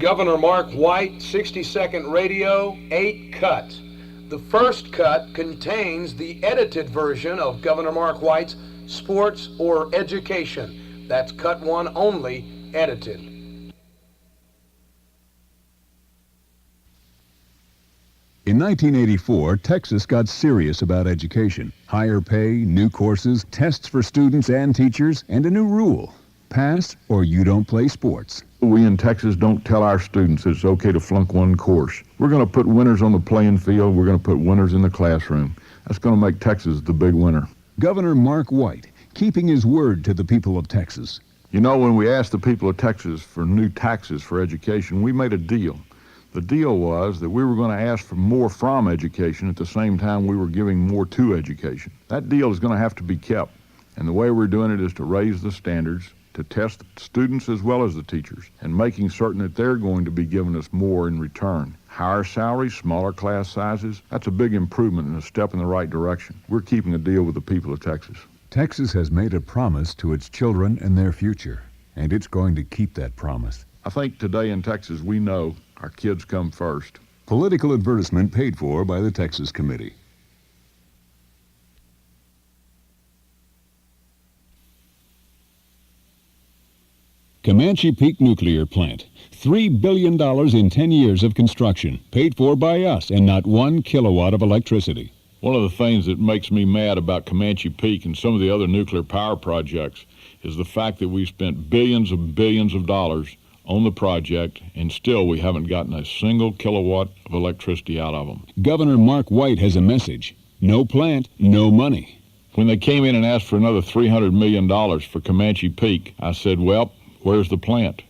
Governor Mark White, 60-second radio, 8 cut. The first cut contains the edited version of Governor Mark White's Sports or Education. That's cut 1 only, edited. In 1984, Texas got serious about education. Higher pay, new courses, tests for students and teachers, and a new rule. Pass or you don't play sports. We in Texas don't tell our students it's okay to flunk one course. We're going to put winners on the playing field. We're going to put winners in the classroom. That's going to make Texas the big winner. Governor Mark White, keeping his word to the people of Texas. You know, when we asked the people of Texas for new taxes for education, we made a deal. The deal was that we were going to ask for more from education at the same time we were giving more to education. That deal is going to have to be kept. And the way we're doing it is to raise the standards, to test the students as well as the teachers, and making certain that they're going to be giving us more in return. Higher salaries, smaller class sizes, that's a big improvement and a step in the right direction. We're keeping a deal with the people of Texas. Texas has made a promise to its children and their future, and it's going to keep that promise. I think today in Texas we know our kids come first. Political advertisement paid for by the Texas Committee. Comanche Peak Nuclear Plant. $3 billion in 10 years of construction, paid for by us, and not 1 kilowatt of electricity. One of the things that makes me mad about Comanche Peak and some of the other nuclear power projects is the fact that we spent billions of dollars on the project, and still we haven't gotten a single kilowatt of electricity out of them. Governor Mark White has a message. No plant, no money. When they came in and asked for another $300 million for Comanche Peak, I said, well, where's the plant?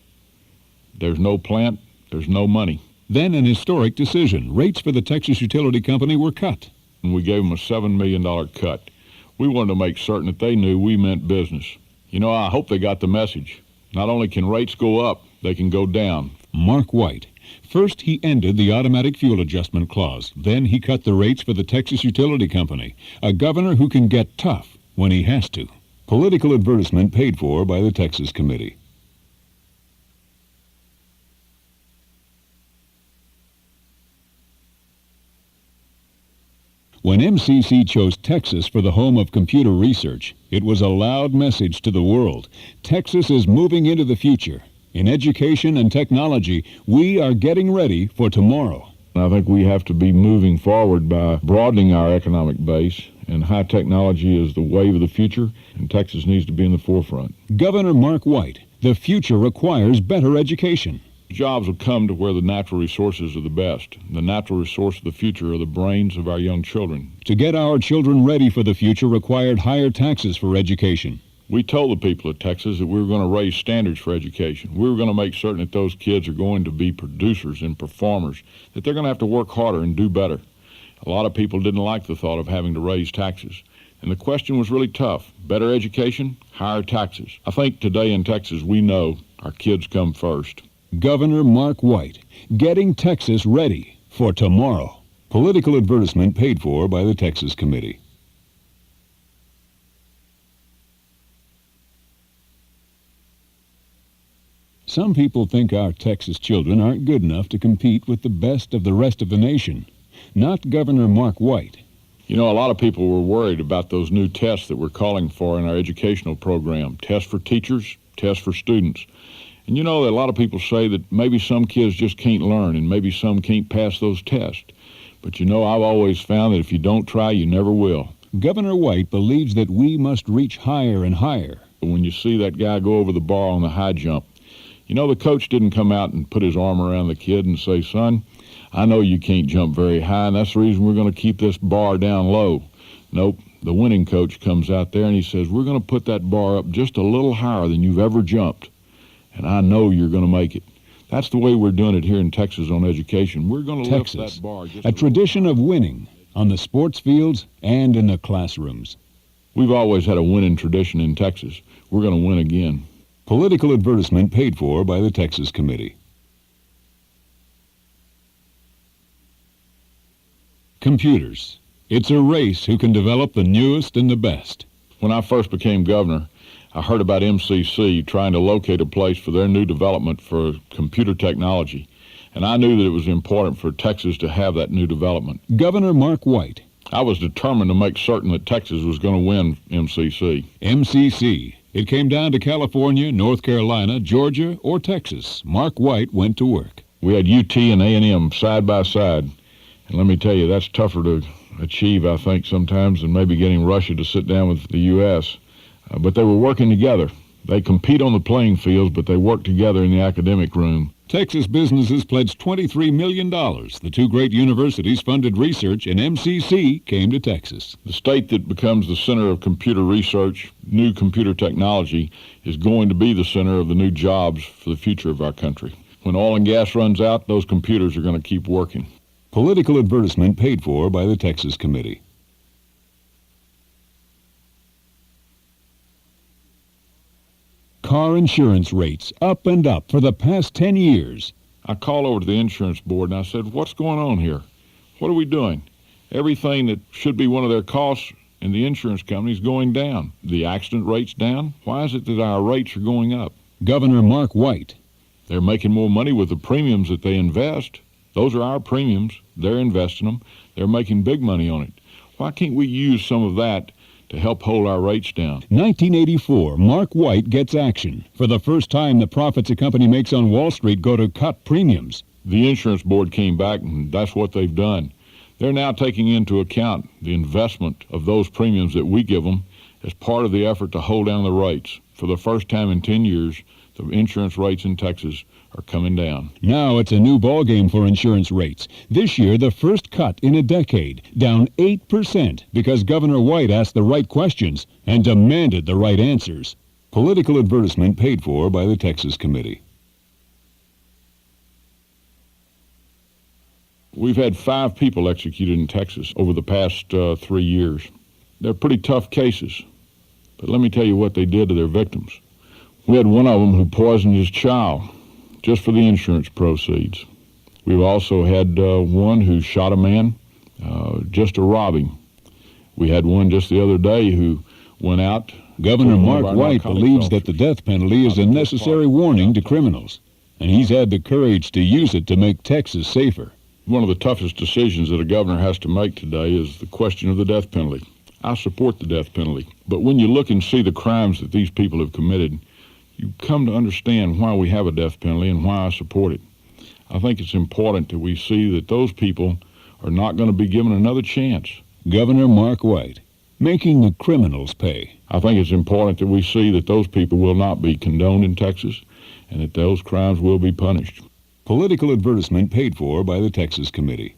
There's no plant, there's no money. Then an historic decision. Rates for the Texas Utility Company were cut. And we gave them a $7 million cut. We wanted to make certain that they knew we meant business. You know, I hope they got the message. Not only can rates go up, they can go down. Mark White. First, he ended the automatic fuel adjustment clause. Then he cut the rates for the Texas Utility Company. A governor who can get tough when he has to. Political advertisement paid for by the Texas Committee. When MCC chose Texas for the home of computer research, it was a loud message to the world. Texas is moving into the future. In education and technology, we are getting ready for tomorrow. I think we have to be moving forward by broadening our economic base, and high technology is the wave of the future, and Texas needs to be in the forefront. Governor Mark White, the future requires better education. Jobs will come to where the natural resources are the best. The natural resource of the future are the brains of our young children. To get our children ready for the future required higher taxes for education. We told the people of Texas that we were going to raise standards for education. We were going to make certain that those kids are going to be producers and performers, that they're going to have to work harder and do better. A lot of people didn't like the thought of having to raise taxes. And the question was really tough. Better education, higher taxes. I think today in Texas we know our kids come first. Governor Mark White, getting Texas ready for tomorrow. Political advertisement paid for by the Texas Committee. Some people think our Texas children aren't good enough to compete with the best of the rest of the nation. Not Governor Mark White. You know, a lot of people were worried about those new tests that we're calling for in our educational program. Tests for teachers, tests for students. And you know, a lot of people say that maybe some kids just can't learn and maybe some can't pass those tests. But you know, I've always found that if you don't try, you never will. Governor White believes that we must reach higher and higher. When you see that guy go over the bar on the high jump, you know, the coach didn't come out and put his arm around the kid and say, son, I know you can't jump very high, and that's the reason we're going to keep this bar down low. Nope, the winning coach comes out there and he says, we're going to put that bar up just a little higher than you've ever jumped, and I know you're going to make it. That's the way we're doing it here in Texas on education. We're going to lift that bar. A tradition of winning on the sports fields and in the classrooms. We've always had a winning tradition in Texas. We're going to win again. Political advertisement paid for by the Texas Committee. Computers. It's a race who can develop the newest and the best. When I first became governor, I heard about MCC trying to locate a place for their new development for computer technology, and I knew that it was important for Texas to have that new development. Governor Mark White. I was determined to make certain that Texas was going to win MCC. MCC. It came down to California, North Carolina, Georgia, or Texas. Mark White went to work. We had UT and A&M side by side, and let me tell you, that's tougher to achieve, I think, sometimes than maybe getting Russia to sit down with the U.S., but they were working together. They compete on the playing fields, but they work together in the academic room. Texas businesses pledged $23 million. The two great universities funded research, and MCC came to Texas. The state that becomes the center of computer research, new computer technology, is going to be the center of the new jobs for the future of our country. When oil and gas runs out, those computers are going to keep working. Political advertisement paid for by the Texas Committee. Car insurance rates up and up for the past 10 years. I called over to the insurance board and I said, what's going on here? What are we doing? Everything that should be one of their costs in the insurance company is going down. The accident rate's down. Why is it that our rates are going up? Governor Mark White. They're making more money with the premiums that they invest. Those are our premiums. They're investing them. They're making big money on it. Why can't we use some of that to help hold our rates down? 1984, Mark White gets action. For the first time, the profits a company makes on Wall Street go to cut premiums. The insurance board came back, and that's what they've done. They're now taking into account the investment of those premiums that we give them as part of the effort to hold down the rates. For the first time in 10 years, the insurance rates in Texas are coming down. Now it's a new ballgame for insurance rates. This year, the first cut in a decade, down 8%, because Governor White asked the right questions and demanded the right answers. Political advertisement paid for by the Texas Committee. We've had 5 people executed in Texas over the past 3 years. They're pretty tough cases, but let me tell you what they did to their victims. We had one of them who poisoned his child just for the insurance proceeds. We've also had one who shot a man just to rob him. We had one just the other day who went out. Governor Mark White believes that the death penalty is a necessary warning to criminals, and he's had the courage to use it to make Texas safer. One of the toughest decisions that a governor has to make today is the question of the death penalty. I support the death penalty, but when you look and see the crimes that these people have committed, you come to understand why we have a death penalty and why I support it. I think it's important that we see that those people are not going to be given another chance. Governor Mark White, making the criminals pay. I think it's important that we see that those people will not be condoned in Texas and that those crimes will be punished. Political advertisement paid for by the Texas Committee.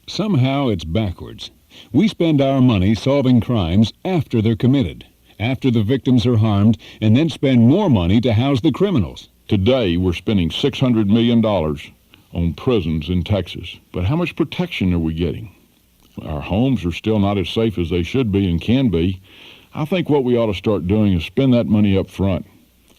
Somehow it's backwards. We spend our money solving crimes after they're committed, after the victims are harmed, and then spend more money to house the criminals. Today, we're spending $600 million on prisons in Texas. But how much protection are we getting? Our homes are still not as safe as they should be and can be. I think what we ought to start doing is spend that money up front.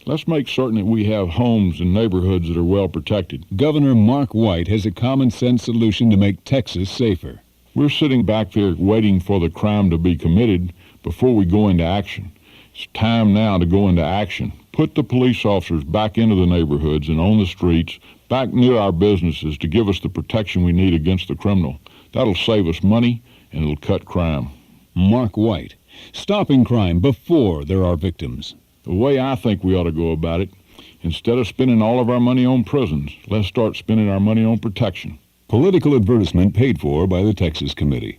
Let's make certain that we have homes and neighborhoods that are well protected. Governor Mark White has a common-sense solution to make Texas safer. We're sitting back there waiting for the crime to be committed before we go into action. It's time now to go into action. Put the police officers back into the neighborhoods and on the streets, back near our businesses to give us the protection we need against the criminal. That'll save us money and it'll cut crime. Mark White, stopping crime before there are victims. The way I think we ought to go about it, instead of spending all of our money on prisons, let's start spending our money on protection. Political advertisement paid for by the Texas Committee.